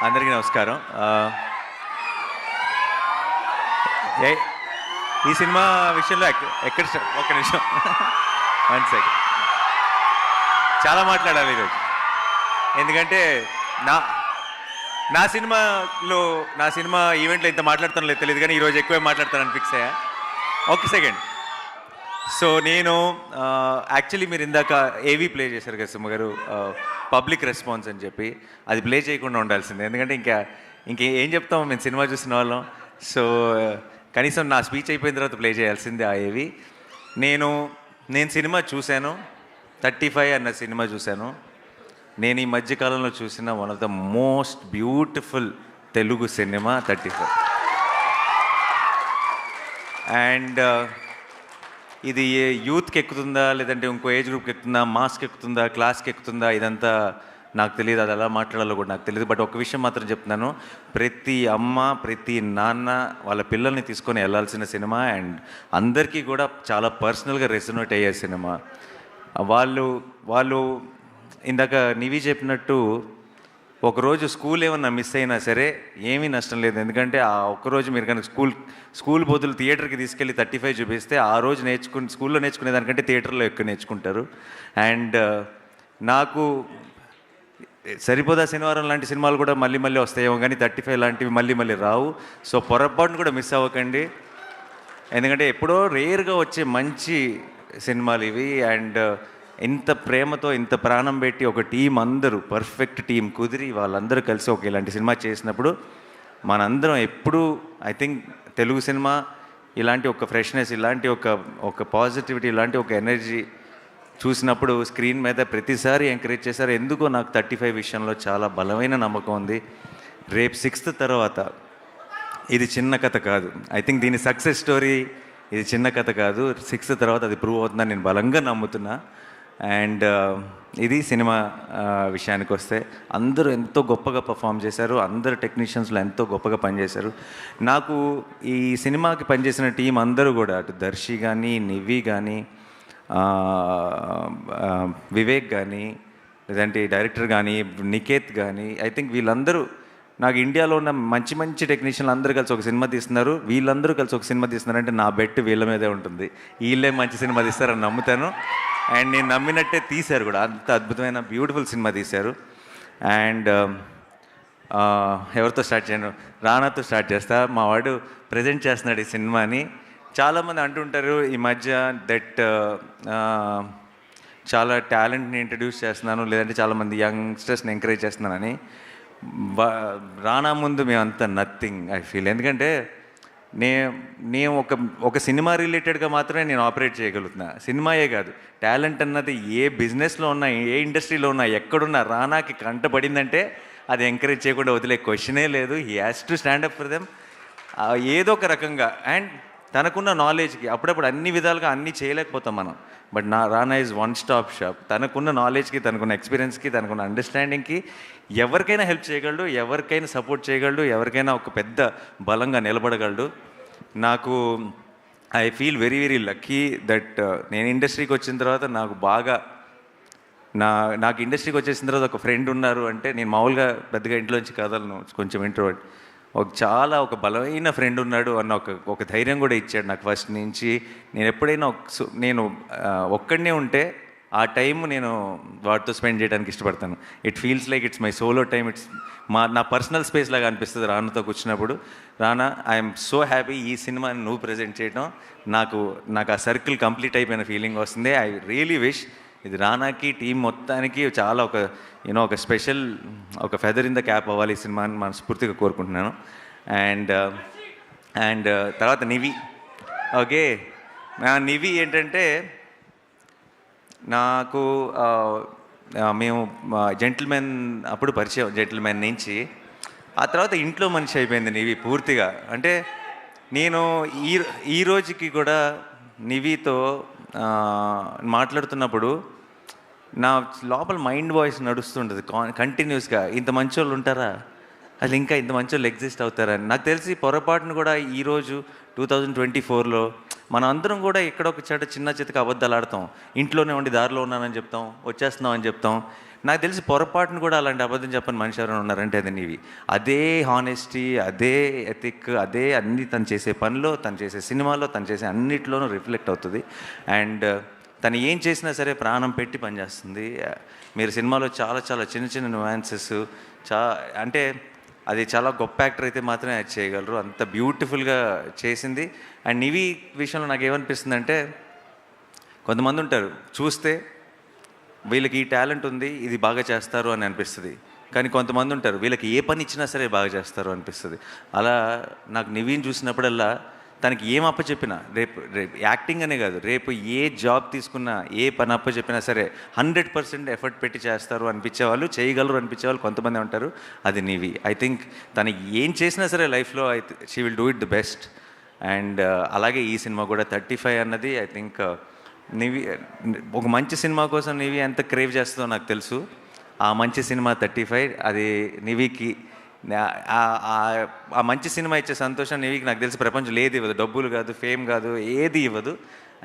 అందరికీ నమస్కారం. ఈ సినిమా విషయంలో ఎక్కడ ఒక్క నిమిషం, 1 సెకండ్, చాలా మాట్లాడాలి ఈరోజు. ఎందుకంటే నా సినిమా ఈవెంట్లో ఇంత మాట్లాడతానో లేదు తెలియదు, కానీ ఈరోజు ఎక్కువే మాట్లాడతానని ఫిక్స్ అయ్యా. ఒక్క సెకండ్. సో నేను యాక్చువల్లీ మీరు ఇందాక ఏవి ప్లే చేశారు కదా సింహ గారు, పబ్లిక్ రెస్పాన్స్ అని చెప్పి, అది ప్లే చేయకుండా ఉండాల్సిందే. ఎందుకంటే ఇంకేం చెప్తాం మేము సినిమా చూసిన వాళ్ళం. సో కనీసం నా స్పీచ్ అయిపోయిన తర్వాత ప్లే చేయాల్సిందే ఆ ఏవి. నేను సినిమా చూశాను, 35 అన్న సినిమా చూశాను. నేను ఈ మధ్యకాలంలో చూసిన one of the most beautiful Telugu cinema 35. And ఇది యూత్కి ఎక్కుతుందా, లేదంటే ఇంకో ఏజ్ గ్రూప్కి ఎక్కుతుందా, మాస్కి ఎక్కుతుందా, క్లాస్కి ఎక్కుతుందా, ఇదంతా నాకు తెలియదు. అది ఎలా మాట్లాడాలో కూడా నాకు తెలియదు. బట్ ఒక విషయం మాత్రం చెప్తున్నాను, ప్రతి అమ్మ ప్రతి నాన్న వాళ్ళ పిల్లల్ని తీసుకొని వెళ్ళాల్సిన సినిమా. అండ్ అందరికీ కూడా చాలా పర్సనల్గా రెసొనేట్ అయ్యే సినిమా. వాళ్ళు ఇందాక నివి చెప్పినట్టు ఒకరోజు స్కూల్ ఏమన్నా మిస్ అయినా సరే ఏమీ నష్టం లేదు. ఎందుకంటే ఆ ఒక్కరోజు మీరు కనుక స్కూల్ బదులు థియేటర్కి తీసుకెళ్ళి 35 చూపిస్తే ఆ రోజు స్కూల్లో నేర్చుకునే దానికంటే థియేటర్లో ఎక్కువ నేర్చుకుంటారు. అండ్ నాకు సరిపోదా శనివారం లాంటి సినిమాలు కూడా మళ్ళీ వస్తాయేమో, కానీ 35 లాంటివి మళ్ళీ రావు. సో పొరపాటును కూడా మిస్ అవ్వకండి, ఎందుకంటే ఎప్పుడో రేర్గా వచ్చే మంచి సినిమాలు ఇవి. అండ్ ఇంత ప్రేమతో ఇంత ప్రాణం పెట్టి ఒక టీం, అందరూ పర్ఫెక్ట్ టీం కుదిరి వాళ్ళందరూ కలిసి ఒక ఇలాంటి సినిమా చేసినప్పుడు మనందరం ఎప్పుడూ ఐ థింక్ తెలుగు సినిమా ఇలాంటి ఒక ఫ్రెష్నెస్, ఇలాంటి ఒక పాజిటివిటీ, ఇలాంటి ఒక ఎనర్జీ చూసినప్పుడు స్క్రీన్ మీద ప్రతిసారి ఎంకరేజ్ చేశారు. ఎందుకో నాకు 35 విషయంలో చాలా బలమైన నమ్మకం ఉంది. రేపు 6th తర్వాత ఇది చిన్న కథ కాదు. ఐ థింక్ దీని సక్సెస్ స్టోరీ ఇది చిన్న కథ కాదు. 6th తర్వాత అది ప్రూవ్ అవుతుందని నేను బలంగా నమ్ముతున్నా. అండ్ ఇది సినిమా విషయానికి వస్తే అందరూ ఎంతో గొప్పగా పర్ఫామ్ చేశారు. అందరు టెక్నీషియన్స్లో ఎంతో గొప్పగా పనిచేశారు. నాకు ఈ సినిమాకి పనిచేసిన టీం అందరూ కూడా, అటు దర్శి కానీ, నివి కానీ, వివేక్ కానీ, లేదంటే డైరెక్టర్ కానీ, నికేత్ కానీ, ఐ థింక్ వీళ్ళందరూ నాకు ఇండియాలో ఉన్న మంచి టెక్నీషియన్లు అందరూ కలిసి ఒక సినిమా తీస్తున్నారు. వీళ్ళందరూ కలిసి ఒక సినిమా తీస్తున్నారంటే నా బెట్ వీళ్ళ మీదే ఉంటుంది. వీళ్ళే మంచి సినిమా తీస్తారని నమ్ముతాను. అండ్ నేను నమ్మినట్టే తీశారు కూడా. అంత అద్భుతమైన బ్యూటిఫుల్ సినిమా తీశారు. అండ్ ఎవరితో స్టార్ట్ చేయను, రానాతో స్టార్ట్ చేస్తా. మా వాడు ప్రజెంట్ చేస్తున్నాడు ఈ సినిమాని. చాలామంది అంటుంటారు ఈ మధ్య దట్ చాలా టాలెంట్ని ఇంట్రడ్యూస్ చేస్తున్నాను, లేదంటే చాలామంది యంగ్స్టర్స్ని ఎంకరేజ్ చేస్తున్నానని. రానా ముందు మేమంతా నథింగ్ ఐ ఫీల్. ఎందుకంటే నేను ఒక సినిమా రిలేటెడ్గా మాత్రమే నేను ఆపరేట్ చేయగలుగుతున్నా. సినిమాయే కాదు, టాలెంట్ అన్నది ఏ బిజినెస్లో ఉన్నా, ఏ ఇండస్ట్రీలో ఉన్నా, ఎక్కడున్నా రానాకి కంటపడిందంటే అది ఎంకరేజ్ చేయకుండా వదిలే క్వశ్చనే లేదు. He has to stand up for them ఏదో ఒక రకంగా. అండ్ తనకున్న నాలెడ్జ్కి అప్పుడప్పుడు అన్ని విధాలుగా అన్నీ చేయలేకపోతాం మనం. But Rana is one stop shop. తనకున్న నాలెడ్జ్కి, తనకున్న ఎక్స్పీరియన్స్కి, తనకున్న అండర్స్టాండింగ్కి ఎవరికైనా హెల్ప్ చేయగలడు, ఎవరికైనా సపోర్ట్ చేయగలడు, ఎవరికైనా ఒక పెద్ద బలంగా నిలబడగలడు. నాకు I feel very lucky that నేను ఇండస్ట్రీకి వచ్చిన తర్వాత నాకు ఇండస్ట్రీకి వచ్చేసిన తర్వాత ఒక ఫ్రెండ్ ఉన్నారు. అంటే నేను మామూలుగా పెద్దగా ఇంట్లోంచి కదలను, కొంచెం ఇంట్రోవర్ట్. ఒక బలమైన ఫ్రెండ్ ఉన్నాడు అన్న ఒక ధైర్యం కూడా ఇచ్చాడు నాకు ఫస్ట్ నుంచి. నేను ఎప్పుడైనా నేను ఒక్కడనే ఉంటే ఆ టైం నేను వాటితో స్పెండ్ చేయడానికి ఇష్టపడతాను. It feels like it's my solo time. నా పర్సనల్ స్పేస్ లాగా అనిపిస్తుంది రానాతో కూర్చున్నప్పుడు. రానా, ఐఎమ్ సో హ్యాపీ ఈ సినిమాని నువ్వు ప్రజెంట్ చేయడం. నాకు ఆ సర్కిల్ కంప్లీట్ అయిపోయిన ఫీలింగ్ వస్తుంది. ఐ రియలీ విష్ ఇది రానాకి, టీం మొత్తానికి చాలా ఒక స్పెషల్, ఒక ఫెదర్ ఇన్ ద క్యాప్ అవ్వాలి ఈ సినిమాని మనస్ఫూర్తిగా కోరుకుంటున్నాను. అండ్ తర్వాత నివి. ఓకే, నివి ఏంటంటే నాకు మేము జెంటిల్మెన్ అప్పుడు పరిచయం, జెంటిల్మెన్ నుంచి. ఆ తర్వాత ఇంట్లో మనిషి అయిపోయింది నివి పూర్తిగా. అంటే నేను ఈ రోజుకి కూడా నివితో మాట్లాడుతున్నప్పుడు నా లోపల మైండ్ వాయిస్ నడుస్తుంటుంది కంటిన్యూస్గా. ఇంత మంచి వాళ్ళు ఉంటారా, అసలు ఇంకా ఇంత మంచి వాళ్ళు ఎగ్జిస్ట్ అవుతారని. నాకు తెలిసి పొరపాటును కూడా ఈరోజు 2024లో మనం అందరం కూడా ఎక్కడొక చిన్న చితక అబద్ధాలు ఆడతాం. ఇంట్లోనే ఉండి దారిలో ఉన్నానని చెప్తాం, వచ్చేస్తున్నాం అని చెప్తాం. నాకు తెలిసి పొరపాటును కూడా అలాంటి అబద్ధం చెప్పని మనిషి ఎవరైనా ఉన్నారంటే అది నీవి. అదే హానెస్టీ, అదే ఎథిక్, అదే అన్నీ తను చేసే పనిలో, తను చేసే సినిమాలో, తను చేసే అన్నిట్లోనూ రిఫ్లెక్ట్ అవుతుంది. అండ్ తను ఏం చేసినా సరే ప్రాణం పెట్టి పనిచేస్తుంది. మీరు సినిమాలో చాలా చాలా చిన్న చిన్న నువాన్సెస్ అంటే అది చాలా గొప్ప యాక్టర్ అయితే మాత్రమే అది చేయగలరు. అంత బ్యూటిఫుల్గా చేసింది. అండ్ నివి విషయంలో నాకు ఏమనిపిస్తుంది అంటే, కొంతమంది ఉంటారు చూస్తే వీళ్ళకి ఈ టాలెంట్ ఉంది, ఇది బాగా చేస్తారు అని అనిపిస్తుంది. కానీ కొంతమంది ఉంటారు వీళ్ళకి ఏ పని ఇచ్చినా సరే బాగా చేస్తారు అనిపిస్తుంది. అలా నాకు నివిని చూసినప్పుడల్లా తనకి ఏం అప్పచెప్పినా, రేపు రేపు యాక్టింగ్ అనే కాదు, రేపు ఏ జాబ్ తీసుకున్నా, ఏ పని అప్పచెప్పినా సరే 100% ఎఫర్ట్ పెట్టి చేస్తారు అనిపించేవాళ్ళు, చేయగలరు అనిపించేవాళ్ళు కొంతమంది ఉంటారు. అది నివి. ఐ థింక్ తను ఏం చేసినా సరే లైఫ్లో she will do it the best. And అలాగే ఈ సినిమా కూడా 35 అన్నది ఐ థింక్ నివి ఒక మంచి సినిమా కోసం నివి ఎంత క్రేవ్ చేస్తుందో నాకు తెలుసు. ఆ మంచి సినిమా 35 అది నివికి ఆ మంచి సినిమా ఇచ్చే సంతోషం నివికి నాకు తెలిసి ప్రపంచంలో ఏది ఇవ్వదు. డబ్బులు కాదు, ఫేమ్ కాదు, ఏది ఇవ్వదు.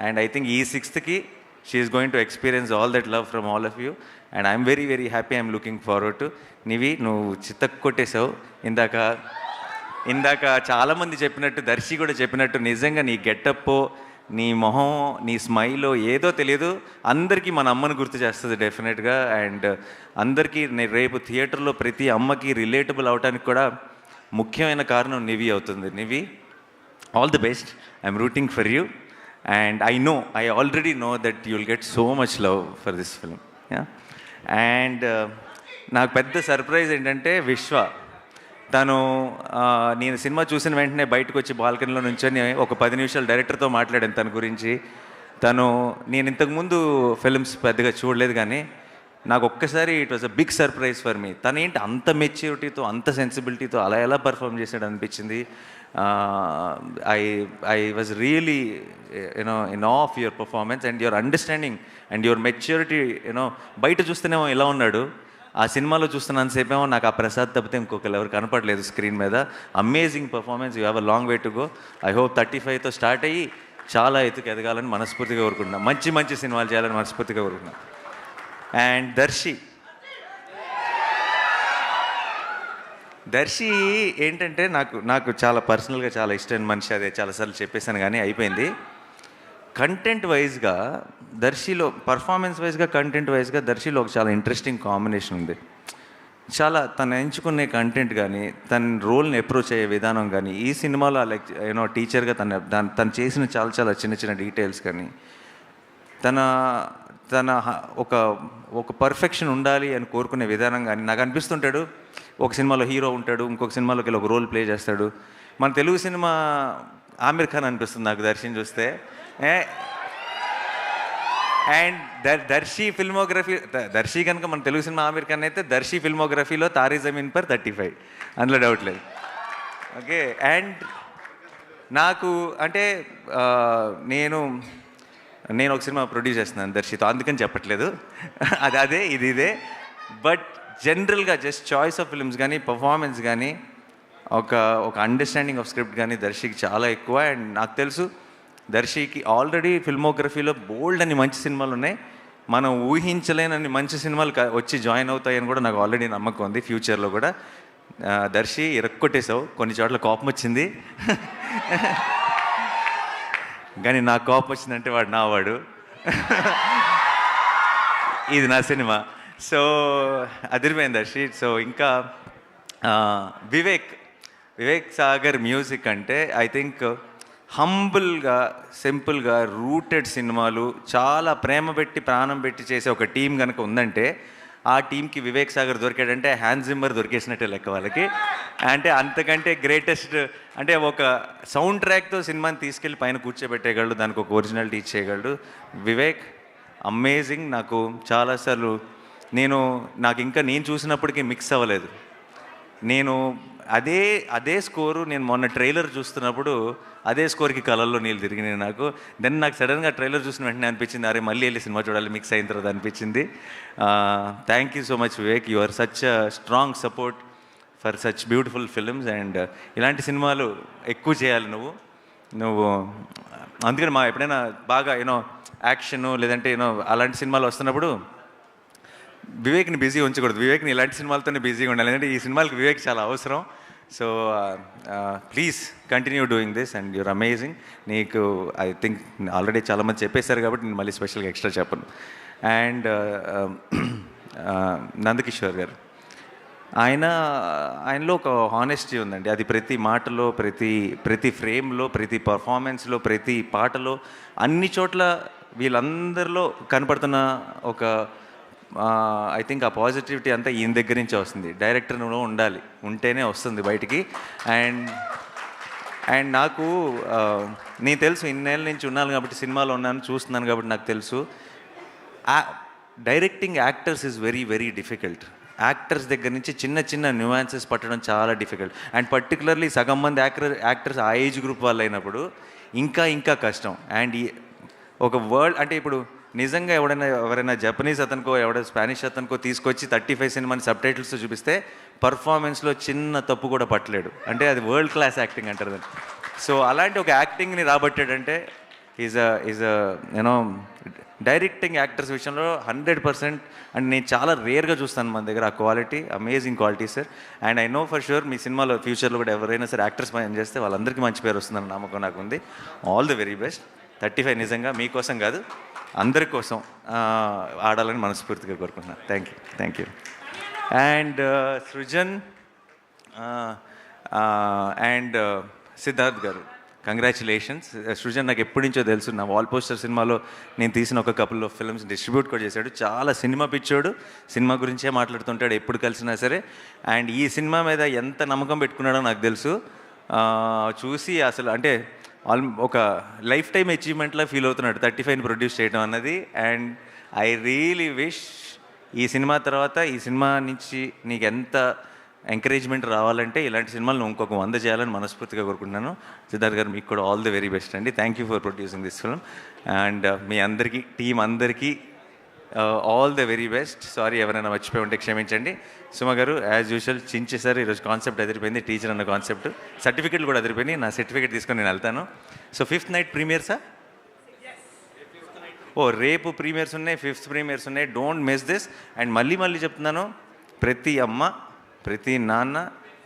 అండ్ ఐ థింక్ ఈ 6th she is going to experience all that love from all of you. And I'm very very happy. I'm looking forward to. Nivi, నువ్వు చిత్తకు కొట్టేశావు. ఇందాక చాలామంది చెప్పినట్టు, దర్శి కూడా చెప్పినట్టు, నిజంగా నీ గెటప్పో, నీ మొహం, నీ స్మైలో ఏదో తెలియదు, అందరికీ మన అమ్మను గుర్తు చేస్తుంది డెఫినెట్గా. అండ్ అందరికీ రేపు థియేటర్లో ప్రతి అమ్మకి రిలేటబుల్ అవడానికి కూడా ముఖ్యమైన కారణం నివి అవుతుంది. Nivi, all the best. I'm rooting for you. And I already know that you will get so much love for this film. And నాకు పెద్ద సర్ప్రైజ్ ఏంటంటే విశ్వ. నేను సినిమా చూసిన వెంటనే బయటకు వచ్చి బాల్కనీలో నుంచొని ఒక 10 నిమిషాలు డైరెక్టర్తో మాట్లాడాను తన గురించి. నేను ఇంతకుముందు ఫిల్మ్స్ పెద్దగా చూడలేదు, కానీ నాకు ఒక్కసారి it was a big surprise for me. తనేంటి అంత మెచ్యూరిటీతో, అంత సెన్సిబిలిటీతో అలా ఎలా పర్ఫామ్ చేశాడు అనిపించింది. I was really in of your performance and your understanding and your maturity. బయట చూస్తేనేమో ఇలా ఉన్నాడు, ఆ సినిమాలో చూస్తున్నంతసేపేమో నాకు ఆ ప్రసాద్ తప్పితే ఇంకొకరు ఎవరు కనపడలేదు స్క్రీన్ మీద. Amazing performance. You have a long way to go. I hope 35తో స్టార్ట్ అయ్యి చాలా ఎత్తుకు ఎదగాలని మనస్ఫూర్తిగా కోరుకుంటున్నాం. మంచి మంచి సినిమాలు చేయాలని మనస్ఫూర్తిగా కోరుకుంటున్నాం. అండ్ దర్శి ఏంటంటే నాకు చాలా పర్సనల్గా చాలా ఇష్టమైన మనిషి. అదే చాలాసార్లు చెప్పేశాను కానీ అయిపోయింది. కంటెంట్ వైజ్గా దర్శిలో, పర్ఫార్మెన్స్ వైజ్గా, కంటెంట్ వైజ్గా దర్శిలో ఒక చాలా ఇంట్రెస్టింగ్ కాంబినేషన్ ఉంది. చాలా తను ఎంచుకునే కంటెంట్ కానీ, తన రోల్ని అప్రోచ్ అయ్యే విధానం కానీ, ఈ సినిమాలో లైక్ టీచర్గా తను చేసిన చాలా చాలా చిన్న చిన్న డీటెయిల్స్ కానీ, తన ఒక పర్ఫెక్షన్ ఉండాలి అని కోరుకునే విధానం కానీ, నాకు అనిపిస్తుంటాడు ఒక సినిమాలో హీరో ఉంటాడు, ఇంకొక సినిమాలోకి ఒక రోల్ ప్లే చేస్తాడు. మన తెలుగు సినిమా ఆమిర్ ఖాన్ అనిపిస్తుంది నాకు దర్శిని చూస్తే. అండ్ దర్శి కనుక మన తెలుగు సినిమా ఆమిర్ ఖాన్ అయితే, దర్శి ఫిల్మోగ్రఫీలో తారీ జమీన్ పర్ 35, అందులో డౌట్ లేదు. ఓకే. అండ్ నాకు అంటే నేను ఒక సినిమా ప్రొడ్యూస్ చేస్తున్నాను దర్శితో, అందుకని చెప్పట్లేదు. అదే ఇదే. బట్ జనరల్గా జస్ట్ చాయిస్ ఆఫ్ ఫిల్మ్స్ కానీ, పర్ఫార్మెన్స్ కానీ, ఒక అండర్స్టాండింగ్ ఆఫ్ స్క్రిప్ట్ కానీ దర్శికి చాలా ఎక్కువ. అండ్ నాకు తెలుసు దర్శికి ఆల్రెడీ ఫిల్మోగ్రఫీలో బోల్డ్ అని మంచి సినిమాలు ఉన్నాయి. మనం ఊహించలేనన్ని మంచి సినిమాలు వచ్చి జాయిన్ అవుతాయని కూడా నాకు ఆల్రెడీ నమ్మకం ఉంది. ఫ్యూచర్లో కూడా దర్శి ఇరక్కొట్టేశావు, కొన్ని చోట్ల కోపం వచ్చింది. కానీ నాకు కోపం వచ్చిందంటే వాడు నావాడు, ఇది నా సినిమా. సో అదిరిపోయింది దర్శి. సో ఇంకా వివేక్ సాగర్ మ్యూజిక్ అంటే ఐ థింక్ హంబుల్గా, సింపుల్గా రూటెడ్ సినిమాలు, చాలా ప్రేమ పెట్టి ప్రాణం పెట్టి చేసే ఒక టీం కనుక ఉందంటే, ఆ టీంకి వివేక్ సాగర్ దొరికాడంటే హ్యాన్స్ జిమ్మర్ దొరికేసినట్టే లెక్క వాళ్ళకి. అంటే అంతకంటే గ్రేటెస్ట్, అంటే ఒక సౌండ్ ట్రాక్తో సినిమాని తీసుకెళ్ళి పైన కూర్చోబెట్టేయగలడు, దానికి ఒక ఒరిజినాలిటీ ఇచ్చేయగలడు వివేక్. అమేజింగ్. నాకు చాలాసార్లు నాకు ఇంకా నేను చూసినప్పటికీ మిక్స్ అవ్వలేదు. అదే స్కోరు నేను మొన్న ట్రైలర్ చూస్తున్నప్పుడు అదే స్కోర్కి కలర్లో నీళ్ళు తిరిగినాయి నాకు. నాకు సడన్గా ట్రైలర్ చూసిన వెంటనే అనిపించింది, అరే మళ్ళీ వెళ్ళి సినిమా చూడాలి మిక్స్ అయిన తర్వాత అనిపించింది. Thank you so much Vivek. You are such a strong support for such beautiful films. And ఇలాంటి సినిమాలు ఎక్కువ చేయాలి నువ్వు. అందుకని ఎప్పుడైనా బాగా యాక్షను లేదంటే అలాంటి సినిమాలు వస్తున్నప్పుడు వివేక్ని బిజీ ఉంచకూడదు, వివేక్ని ఇలాంటి సినిమాలతోనే బిజీగా ఉండాలి, ఎందుకంటే ఈ సినిమాలకి వివేక్ చాలా అవసరం. So please continue doing this and your amazing. నీకు ఐ థింక్ ఆల్రెడీ చాలామంది చెప్పేశారు కాబట్టి నేను మళ్ళీ స్పెషల్గా ఎక్స్ట్రా చెప్పను. అండ్ నందకిషోర్ గారు, ఆయనలో ఒక హానెస్టీ ఉందండి. అది ప్రతి మాటలో, ప్రతి ఫ్రేమ్లో, ప్రతి పర్ఫార్మెన్స్లో, ప్రతి పాటలో, అన్ని చోట్ల వీళ్ళందరిలో కనపడుతున్న ఒక ఐ థింక్ ఆ పాజిటివిటీ అంతా ఈయన దగ్గర నుంచే వస్తుంది. డైరెక్టర్లో ఉండాలి, ఉంటేనే వస్తుంది బయటికి. అండ్ నాకు నేను తెలుసు, ఇన్నేళ్ళ నుంచి ఉన్నాను కాబట్టి, సినిమాలో ఉన్నాను, చూస్తున్నాను కాబట్టి నాకు తెలుసు, directing actors is very very difficult. Actors దగ్గర నుంచి చిన్న చిన్న న్యూయాన్సెస్ పట్టడం చాలా డిఫికల్ట్. అండ్ పర్టికులర్లీ సగం మంది యాక్టర్స్ ఆ ఏజ్ గ్రూప్ వాళ్ళు అయినప్పుడు ఇంకా కష్టం. అండ్ ఒక వరల్డ్ అంటే ఇప్పుడు నిజంగా ఎవరైనా జపనీస్ అతనికో స్పానిష్ అతనికో తీసుకొచ్చి 35 సినిమాని సబ్ టైటిల్స్తో చూపిస్తే పర్ఫార్మెన్స్లో చిన్న తప్పు కూడా పట్టలేడు. అంటే అది వరల్డ్ క్లాస్ యాక్టింగ్ అంటారు దాన్ని. సో అలాంటి ఒక యాక్టింగ్ని రాబట్టాడంటే ఈజ్ యూనో డైరెక్టింగ్ యాక్టర్స్ విషయంలో 100%. అండ్ నేను చాలా రేర్గా చూస్తాను మన దగ్గర ఆ quality, amazing quality sir. And I know for sure మీ సినిమాలో ఫ్యూచర్లో కూడా ఎవరైనా సరే యాక్టర్స్ పని చేస్తే వాళ్ళందరికీ మంచి పేరు వస్తుందన్న నమ్మకం నాకు ఉంది. All the very best. 35 నిజంగా మీకోసం కాదు, అందరి కోసం ఆడాలని మనస్ఫూర్తిగా కోరుకుంటున్నాను. Thank you. And Srujan and Siddharth గారు, కంగ్రాచులేషన్స్. సృజన్ నాకు ఎప్పటి నుంచో తెలుసు, నా వాల్ పోస్టర్ సినిమాలో నేను తీసిన ఒక కపుల్ ఆఫ్ ఫిల్మ్స్ డిస్ట్రిబ్యూట్ కూడా చేశాడు. చాలా సినిమా పిచ్చోడు, సినిమా గురించే మాట్లాడుతుంటాడు ఎప్పుడు కలిసినా సరే. అండ్ ఈ సినిమా మీద ఎంత నమ్మకం పెట్టుకున్నాడో నాకు తెలుసు. చూసి అసలు అంటే ఒక లైఫ్ టైమ్ అచీవ్మెంట్లా ఫీల్ అవుతున్నాడు 35ని ప్రొడ్యూస్ చేయడం అన్నది. అండ్ ఐ రియలీ విష్ ఈ సినిమా తర్వాత, ఈ సినిమా నుంచి నీకు ఎంత ఎంకరేజ్మెంట్ రావాలంటే ఇలాంటి సినిమాలు నువ్వు ఇంకొక 100 చేయాలని మనస్ఫూర్తిగా కోరుకుంటున్నాను. సిద్ధార్థ్ గారు, మీకు కూడా ఆల్ ది వెరీ బెస్ట్ అండి. Thank you for producing this film. And మీ అందరికీ, టీం అందరికీ all the very best. Sorry ఎవరైనా మర్చిపోయి ఉంటే క్షమించండి. సుమ గారు యాజ్ యూజువల్ చించేసారు. ఈరోజు కాన్సెప్ట్ అదిరిపోయింది, టీచర్ అన్న కాన్సెప్ట్. సర్టిఫికెట్లు కూడా అదిరిపోయింది. నా సర్టిఫికేట్ తీసుకొని నేను వెళ్తాను. So 5th night premiere sir? రేపు ప్రీమియర్స్ ఉన్నాయి, 5th ప్రీమియర్స్ ఉన్నాయి. Don't miss this. అండ్ మళ్ళీ చెప్తున్నాను, ప్రతి అమ్మ, ప్రతి నాన్న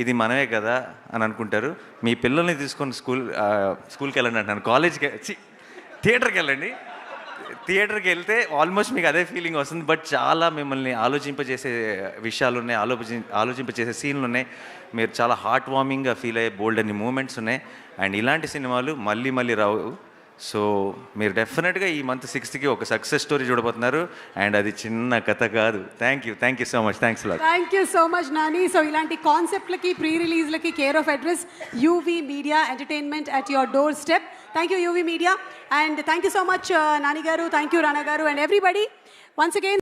ఇది మనమే కదా అని అనుకుంటారు. మీ పిల్లల్ని తీసుకొని స్కూల్కి వెళ్ళండి అంటున్నాను, కాలేజ్కి, థియేటర్కి వెళ్ళండి. థియేటర్కి వెళ్తే ఆల్మోస్ట్ మీకు అదే ఫీలింగ్ వస్తుంది. బట్ చాలా మిమ్మల్ని ఆలోచింపజేసే విషయాలు ఉన్నాయి, ఆలోచింపజేసే సీన్లు ఉన్నాయి. మీరు చాలా హార్ట్ వార్మింగ్గా ఫీల్ అయ్యే బోల్డ్ అన్ని మూమెంట్స్ ఉన్నాయి. అండ్ ఇలాంటి సినిమాలు మళ్ళీ రావు. సో మీరు డెఫినెట్గా ఈ మంత్ 6th ఒక సక్సెస్ స్టోరీ చూడబోతున్నారు. అండ్ అది చిన్న కథ కాదు. Thank you so much. Thank you so much Nani. So ఇలాంటి కాన్సెప్ట్లకి, ప్రీ రిలీజ్లకి care of address UV media entertainment at your doorstep. Thank you UV media. And thank you so much Nani garu, thank you రానా గారు, and everybody once again.